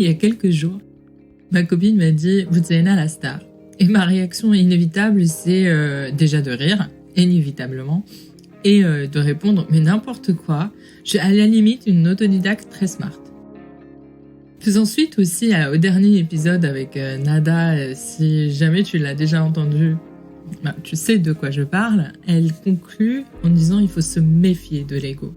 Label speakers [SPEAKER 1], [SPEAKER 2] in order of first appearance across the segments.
[SPEAKER 1] il y a quelques jours, ma copine m'a dit « Vous êtes la star ». Et ma réaction inévitable, c'est déjà de rire, inévitablement, et de répondre « Mais n'importe quoi, je suis à la limite une autodidacte très smart ». Faisant suite aussi au dernier épisode avec Nada, si jamais tu l'as déjà entendu, tu sais de quoi je parle, elle conclut en disant « Il faut se méfier de l'ego ».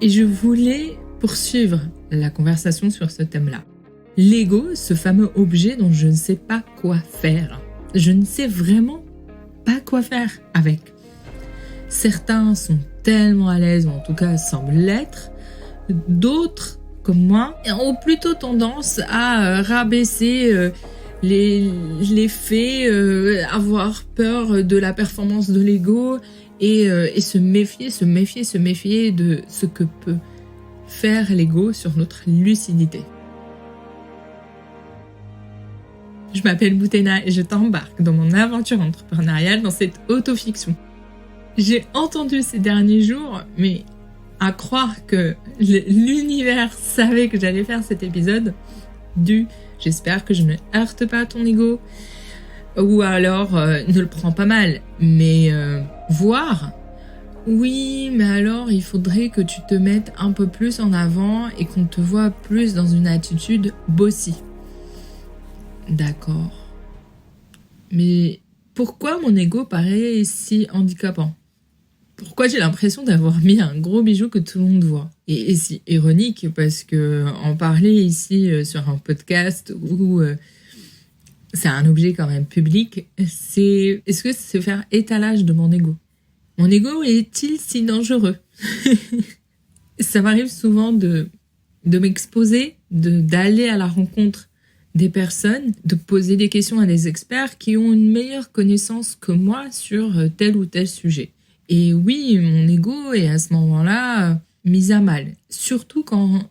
[SPEAKER 1] Et je voulais poursuivre la conversation sur ce thème-là. L'ego, ce fameux objet dont je ne sais pas quoi faire. Je ne sais vraiment pas quoi faire avec. Certains sont tellement à l'aise, ou en tout cas semblent l'être. D'autres, comme moi, ont plutôt tendance à rabaisser les faits, avoir peur de la performance de l'ego et se méfier de ce que peut faire l'ego sur notre lucidité. Je m'appelle Boutena et je t'embarque dans mon aventure entrepreneuriale dans cette autofiction. J'ai entendu ces derniers jours, mais à croire que l'univers savait que j'allais faire cet épisode, j'espère que je ne heurte pas ton ego, ou alors ne le prends pas mal, mais voir, oui, mais alors il faudrait que tu te mettes un peu plus en avant et qu'on te voit plus dans une attitude bossy. D'accord. Mais pourquoi mon ego paraît si handicapant ? Pourquoi j'ai l'impression d'avoir mis un gros bijou que tout le monde voit ? Et si ironique, parce que en parler ici sur un podcast où c'est un objet quand même public, est-ce que c'est faire étalage de mon ego ? Mon ego est-il si dangereux ? Ça m'arrive souvent de m'exposer, d'aller à la rencontre des personnes, de poser des questions à des experts qui ont une meilleure connaissance que moi sur tel ou tel sujet. Et oui, mon ego est à ce moment-là mis à mal, surtout quand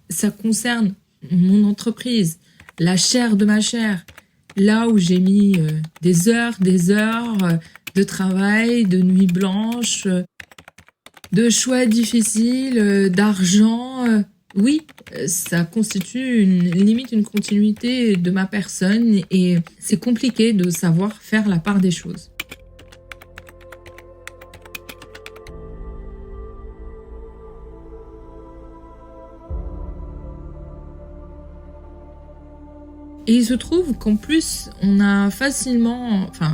[SPEAKER 1] ça concerne mon entreprise, la chair de ma chair, là où j'ai mis des heures de travail, de nuits blanches, de choix difficiles, d'argent. Oui, ça constitue limite une continuité de ma personne et c'est compliqué de savoir faire la part des choses. Et il se trouve qu'en plus,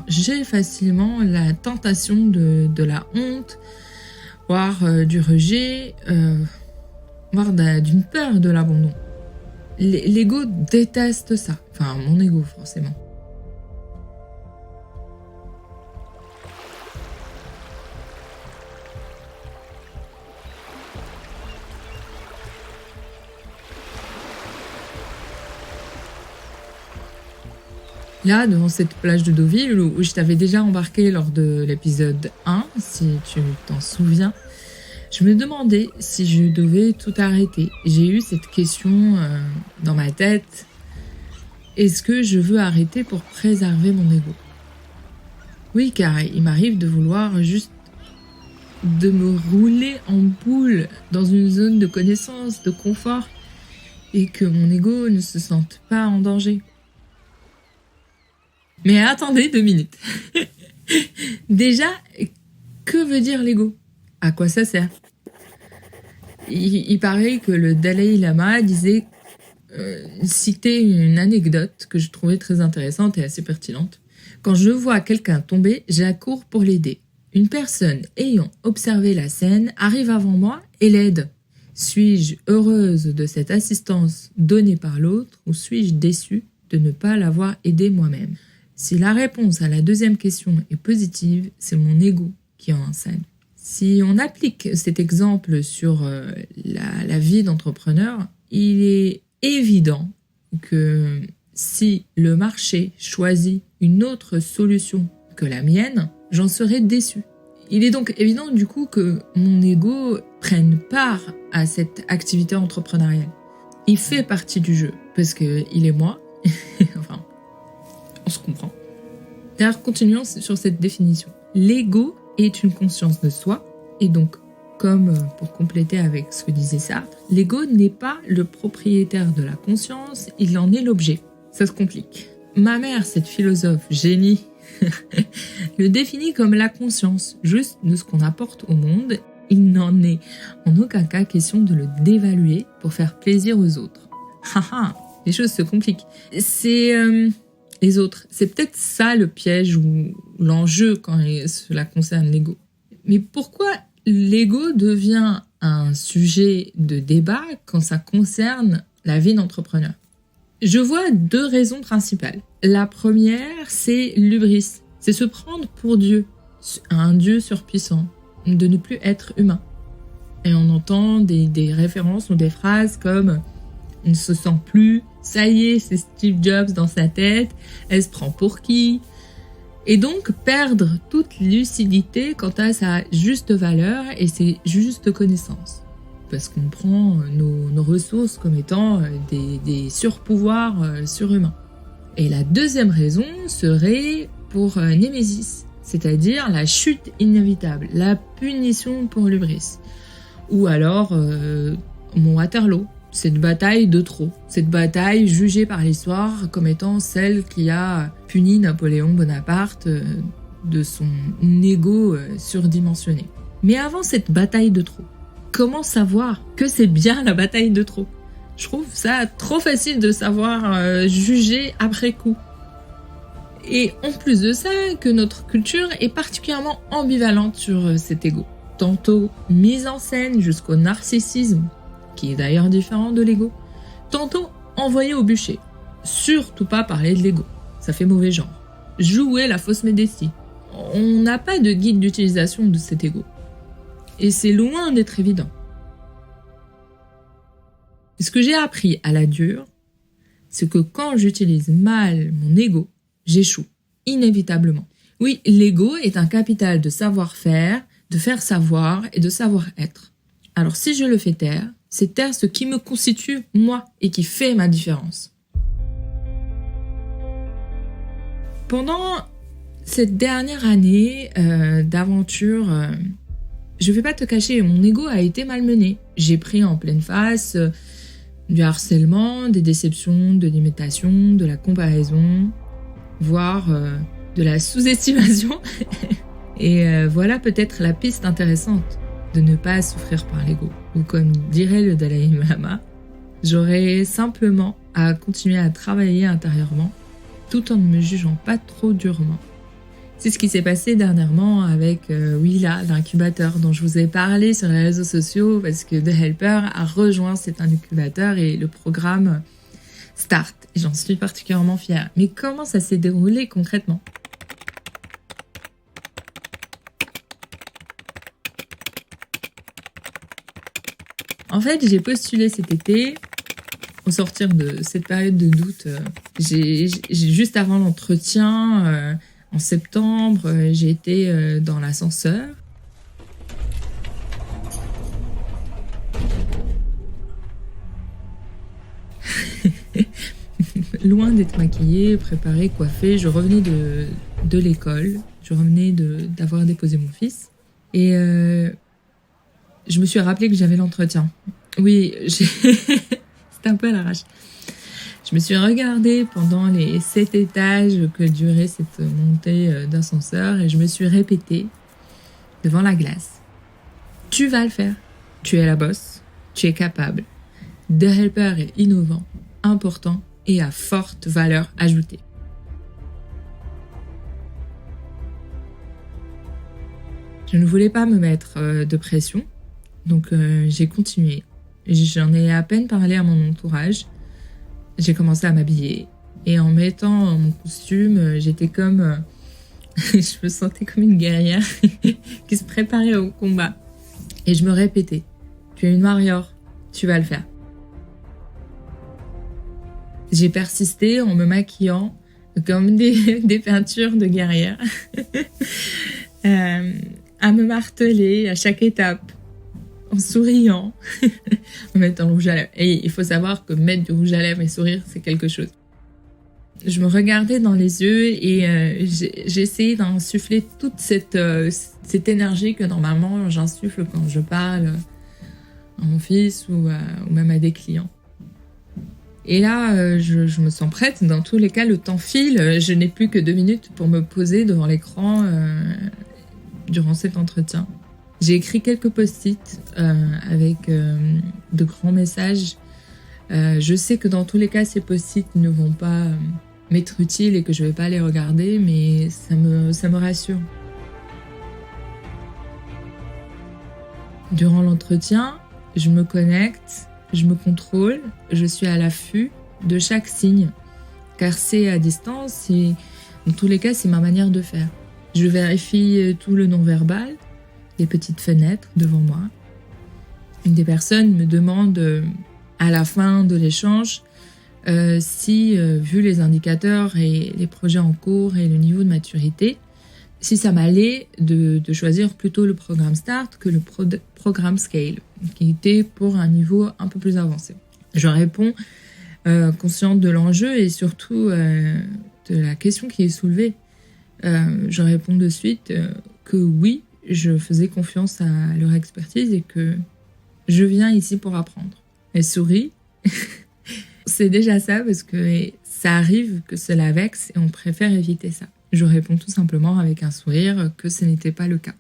[SPEAKER 1] j'ai facilement la tentation de la honte, voire du rejet, voire d'une peur de l'abandon. L'ego déteste ça. Enfin, mon ego, forcément. Là, devant cette plage de Deauville, où je t'avais déjà embarqué lors de l'épisode 1, si tu t'en souviens, je me demandais si je devais tout arrêter. J'ai eu cette question dans ma tête. Est-ce que je veux arrêter pour préserver mon ego ? Oui, car il m'arrive de vouloir juste de me rouler en boule dans une zone de connaissance, de confort, et que mon ego ne se sente pas en danger. Mais attendez 2 minutes. Déjà, que veut dire l'ego ? À quoi ça sert ? Il paraît que le Dalai Lama citait une anecdote que je trouvais très intéressante et assez pertinente. Quand je vois quelqu'un tomber, j'accours pour l'aider. Une personne ayant observé la scène arrive avant moi et l'aide. Suis-je heureuse de cette assistance donnée par l'autre ou suis-je déçue de ne pas l'avoir aidé moi-même ? Si la réponse à la deuxième question est positive, c'est mon ego qui en enseigne. Si on applique cet exemple sur la vie d'entrepreneur, il est évident que si le marché choisit une autre solution que la mienne, j'en serai déçu. Il est donc évident du coup que mon ego prenne part à cette activité entrepreneuriale. Il fait partie du jeu parce qu'il est moi. Enfin, on se comprend. D'ailleurs, continuons sur cette définition. L'ego est une conscience de soi et donc comme pour compléter avec ce que disait Sartre, l'ego n'est pas le propriétaire de la conscience, il en est l'objet. Ça se complique. Ma mère, cette philosophe génie, le définit comme la conscience, juste de ce qu'on apporte au monde. Il n'en est en aucun cas question de le dévaluer pour faire plaisir aux autres. Haha, les choses se compliquent. C'est les autres. C'est peut-être ça le piège ou l'enjeu quand cela concerne l'ego. Mais pourquoi l'ego devient un sujet de débat quand ça concerne la vie d'entrepreneur? Je vois 2 raisons principales. La première, c'est l'hubris. C'est se prendre pour Dieu, un Dieu surpuissant, de ne plus être humain. Et on entend des références ou des phrases comme « on ne se sent plus »,« ça y est, c'est Steve Jobs dans sa tête »,« elle se prend pour qui ?» Et donc perdre toute lucidité quant à sa juste valeur et ses justes connaissances. Parce qu'on prend nos ressources comme étant des surpouvoirs surhumains. Et la deuxième raison serait pour Némésis, c'est-à-dire la chute inévitable, la punition pour l'hubris. Ou alors mon Waterloo, cette bataille de trop, cette bataille jugée par l'histoire comme étant celle qui a puni Napoléon Bonaparte de son ego surdimensionné. Mais avant cette bataille de trop, comment savoir que c'est bien la bataille de trop? Je trouve ça trop facile de savoir juger après coup. Et en plus de ça, que notre culture est particulièrement ambivalente sur cet ego. Tantôt mise en scène jusqu'au narcissisme, qui est d'ailleurs différent de l'ego, tantôt envoyé au bûcher. Surtout pas parler de l'ego, ça fait mauvais genre. Jouer la fausse modestie. On n'a pas de guide d'utilisation de cet ego. Et c'est loin d'être évident. Ce que j'ai appris à la dure, c'est que quand j'utilise mal mon ego, j'échoue, inévitablement. Oui, l'ego est un capital de savoir-faire, de faire savoir et de savoir-être. Alors si je le fais taire, c'est taire ce qui me constitue, moi, et qui fait ma différence. Pendant cette dernière année d'aventure, je vais pas te cacher, mon ego a été malmené. J'ai pris en pleine face du harcèlement, des déceptions, de l'imitation, de la comparaison, voire de la sous-estimation. Et voilà peut-être la piste intéressante de ne pas souffrir par l'ego. Ou comme dirait le Dalai Lama, j'aurais simplement à continuer à travailler intérieurement tout en ne me jugeant pas trop durement. C'est ce qui s'est passé dernièrement avec Willa, l'incubateur dont je vous ai parlé sur les réseaux sociaux parce que The Helper a rejoint cet incubateur et le programme Start. Et j'en suis particulièrement fière. Mais comment ça s'est déroulé concrètement ? En fait, j'ai postulé cet été. Au sortir de cette période de doute, j'ai juste avant l'entretien, en septembre, j'ai été dans l'ascenseur. Loin d'être maquillée, préparée, coiffée, je revenais de l'école. Je revenais d'avoir déposé mon fils. Et je me suis rappelé que j'avais l'entretien. Oui, c'était un peu à l'arrache. Je me suis regardée pendant les 7 étages que durait cette montée d'ascenseur et je me suis répétée devant la glace. Tu vas le faire. Tu es la boss. Tu es capable. The Helper est innovant, important et à forte valeur ajoutée. Je ne voulais pas me mettre de pression, donc j'ai continué. J'en ai à peine parlé à mon entourage. J'ai commencé à m'habiller et en mettant mon costume, j'étais comme... je me sentais comme une guerrière qui se préparait au combat. Et je me répétais, tu es une warrior, tu vas le faire. J'ai persisté en me maquillant comme des peintures de guerrière, à me marteler à chaque étape, en souriant, en mettant le rouge à lèvres. Et il faut savoir que mettre du rouge à lèvres et sourire, c'est quelque chose. Je me regardais dans les yeux et j'ai essayé d'insuffler toute cette énergie que normalement j'insuffle quand je parle à mon fils ou même à des clients. Et là, je me sens prête. Dans tous les cas, le temps file. Je n'ai plus que 2 minutes pour me poser devant l'écran durant cet entretien. J'ai écrit quelques post-it avec de grands messages. Je sais que dans tous les cas, ces post-it ne vont pas m'être utiles et que je ne vais pas les regarder, mais ça me rassure. Durant l'entretien, je me connecte, je me contrôle, je suis à l'affût de chaque signe, car c'est à distance et dans tous les cas, c'est ma manière de faire. Je vérifie tout le non-verbal, les petites fenêtres devant moi. Une des personnes me demande à la fin de l'échange si, vu les indicateurs et les projets en cours et le niveau de maturité, si ça m'allait de choisir plutôt le programme Start que le programme Scale, qui était pour un niveau un peu plus avancé. Je réponds consciente de l'enjeu et surtout de la question qui est soulevée. Je réponds de suite que oui, je faisais confiance à leur expertise et que je viens ici pour apprendre. Elle sourit. C'est déjà ça parce que ça arrive que cela vexe et on préfère éviter ça. Je réponds tout simplement avec un sourire que ce n'était pas le cas.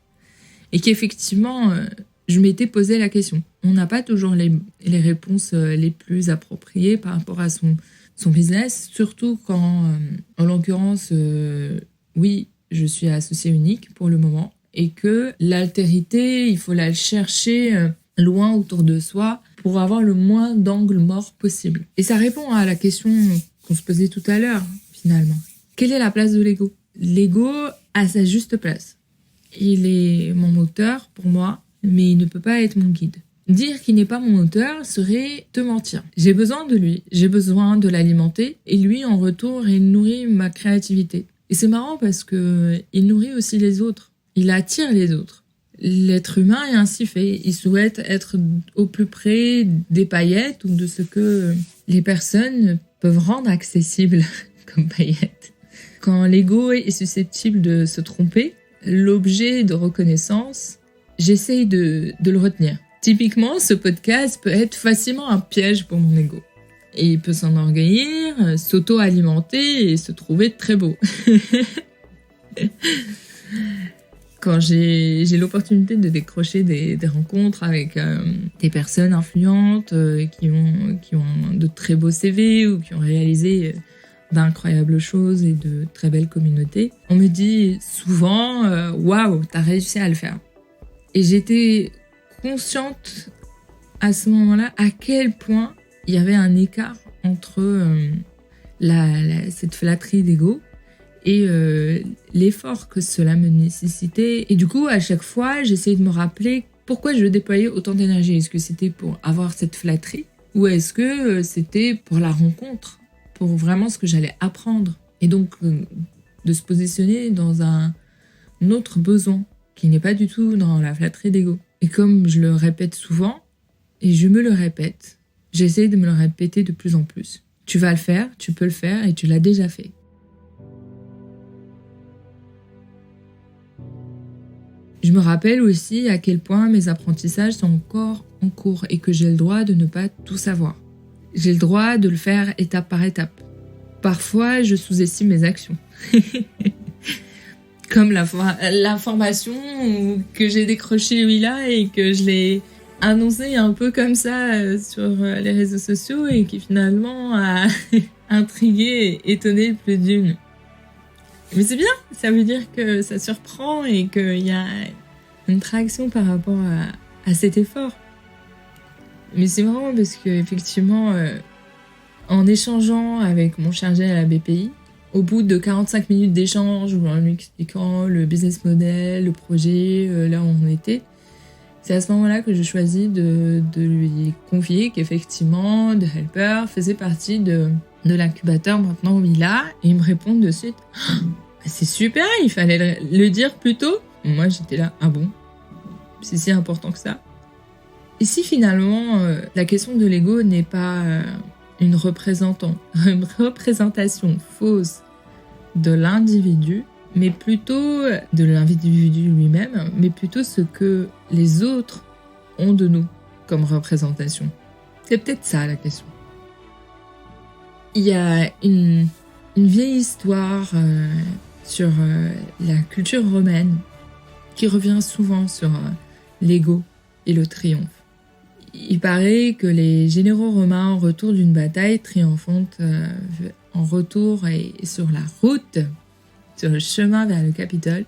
[SPEAKER 1] Et qu'effectivement, je m'étais posé la question. On n'a pas toujours les réponses les plus appropriées par rapport à son business, surtout quand, en l'occurrence, oui, je suis associée unique pour le moment, et que l'altérité, il faut la chercher loin autour de soi pour avoir le moins d'angles morts possible. Et ça répond à la question qu'on se posait tout à l'heure, finalement. Quelle est la place de l'ego ? L'ego a sa juste place. Il est mon moteur pour moi, mais il ne peut pas être mon guide. Dire qu'il n'est pas mon moteur serait te mentir. J'ai besoin de lui, j'ai besoin de l'alimenter, et lui, en retour, il nourrit ma créativité. Et c'est marrant parce que il nourrit aussi les autres. Il attire les autres. L'être humain est ainsi fait. Il souhaite être au plus près des paillettes ou de ce que les personnes peuvent rendre accessible comme paillettes. Quand l'ego est susceptible de se tromper, l'objet de reconnaissance, j'essaye de le retenir. Typiquement, ce podcast peut être facilement un piège pour mon ego. Et il peut s'enorgueillir, s'auto-alimenter et se trouver très beau. Quand j'ai l'opportunité de décrocher des rencontres avec des personnes influentes qui ont de très beaux CV ou qui ont réalisé d'incroyables choses et de très belles communautés, on me dit souvent « Waouh, t'as réussi à le faire ». Et j'étais consciente à ce moment-là à quel point il y avait un écart entre cette flatterie d'ego et l'effort que cela me nécessitait. Et du coup, à chaque fois, j'essayais de me rappeler pourquoi je déployais autant d'énergie. Est-ce que c'était pour avoir cette flatterie ou est-ce que c'était pour la rencontre, pour vraiment ce que j'allais apprendre? Et donc, de se positionner dans un autre besoin qui n'est pas du tout dans la flatterie d'ego. Et comme je le répète souvent, et je me le répète, j'essaie de me le répéter de plus en plus. Tu vas le faire, tu peux le faire et tu l'as déjà fait. Je me rappelle aussi à quel point mes apprentissages sont encore en cours et que j'ai le droit de ne pas tout savoir. J'ai le droit de le faire étape par étape. Parfois, je sous-estime mes actions. Comme l'information que j'ai décrochée là et que je l'ai annoncée un peu comme ça sur les réseaux sociaux et qui finalement a intrigué et étonné plus d'une. Mais c'est bien, ça veut dire que ça surprend et qu'il y a une traction par rapport à cet effort. Mais c'est marrant parce qu'effectivement, en échangeant avec mon chargé à la BPI, au bout de 45 minutes d'échange, en lui expliquant le business model, le projet, là où on était, c'est à ce moment-là que je choisis de lui confier qu'effectivement, The Helper faisait partie de l'incubateur maintenant où il a, et il me répond de suite « C'est super, il fallait le dire plus tôt !» Moi, j'étais là « Ah bon ? C'est si important que ça ?» Et si finalement, la question de l'ego n'est pas une représentation fausse de l'individu, mais plutôt de l'individu lui-même, mais plutôt ce que les autres ont de nous comme représentation. C'est peut-être ça la question. Il y a une vieille histoire sur la culture romaine qui revient souvent sur l'ego et le triomphe. Il paraît que les généraux romains, en retour d'une bataille triomphante, en retour et sur la route, sur le chemin vers le Capitole,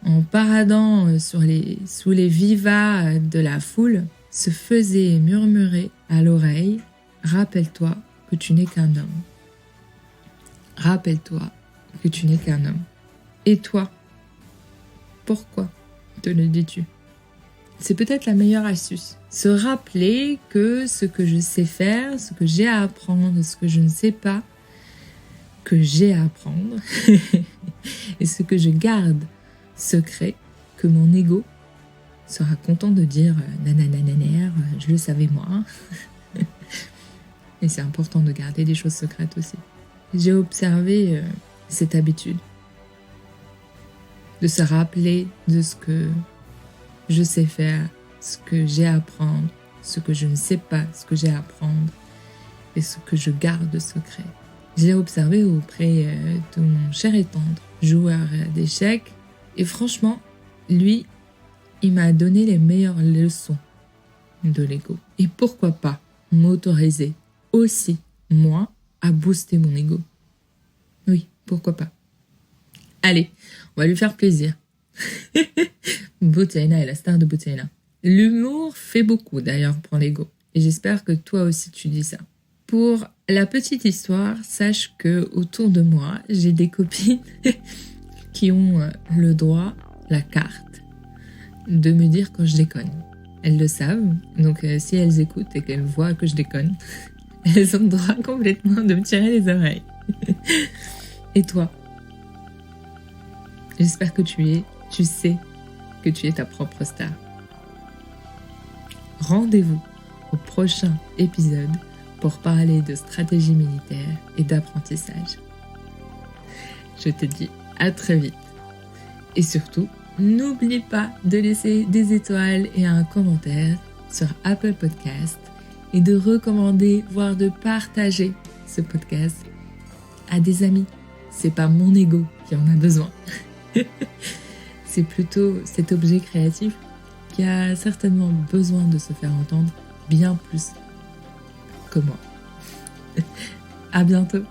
[SPEAKER 1] en paradant sous les vivas de la foule, se faisaient murmurer à l'oreille « Rappelle-toi que tu n'es qu'un homme. Rappelle-toi que tu n'es qu'un homme. Et toi, pourquoi te le dis-tu » C'est peut-être la meilleure astuce. Se rappeler que ce que je sais faire, ce que j'ai à apprendre, ce que je ne sais pas, que j'ai à apprendre, et ce que je garde secret, que mon ego sera content de dire nananananer, je le savais moi. Et c'est important de garder des choses secrètes aussi. J'ai observé cette habitude de se rappeler de ce que je sais faire, ce que j'ai à apprendre, ce que je ne sais pas, ce que j'ai à apprendre et ce que je garde secret. J'ai observé auprès de mon cher et tendre joueur d'échecs et franchement, lui, il m'a donné les meilleures leçons de l'ego. Et pourquoi pas m'autoriser aussi, moi, à booster mon ego. Oui, pourquoi pas. Allez, on va lui faire plaisir. Buttaina est la star de Buttaina. L'humour fait beaucoup d'ailleurs pour l'ego. Et j'espère que toi aussi tu dis ça. Pour la petite histoire, sache que autour de moi, j'ai des copines qui ont le droit, la carte, de me dire quand je déconne. Elles le savent, donc si elles écoutent et qu'elles voient que je déconne, elles ont le droit complètement de me tirer les oreilles. Et toi? J'espère que tu sais que tu es ta propre star. Rendez-vous au prochain épisode pour parler de stratégie militaire et d'apprentissage. Je te dis à très vite. Et surtout, n'oublie pas de laisser des étoiles et un commentaire sur Apple Podcast et de recommander, voire de partager ce podcast à des amis. C'est pas mon ego qui en a besoin. C'est plutôt cet objet créatif qui a certainement besoin de se faire entendre bien plus que moi. À bientôt.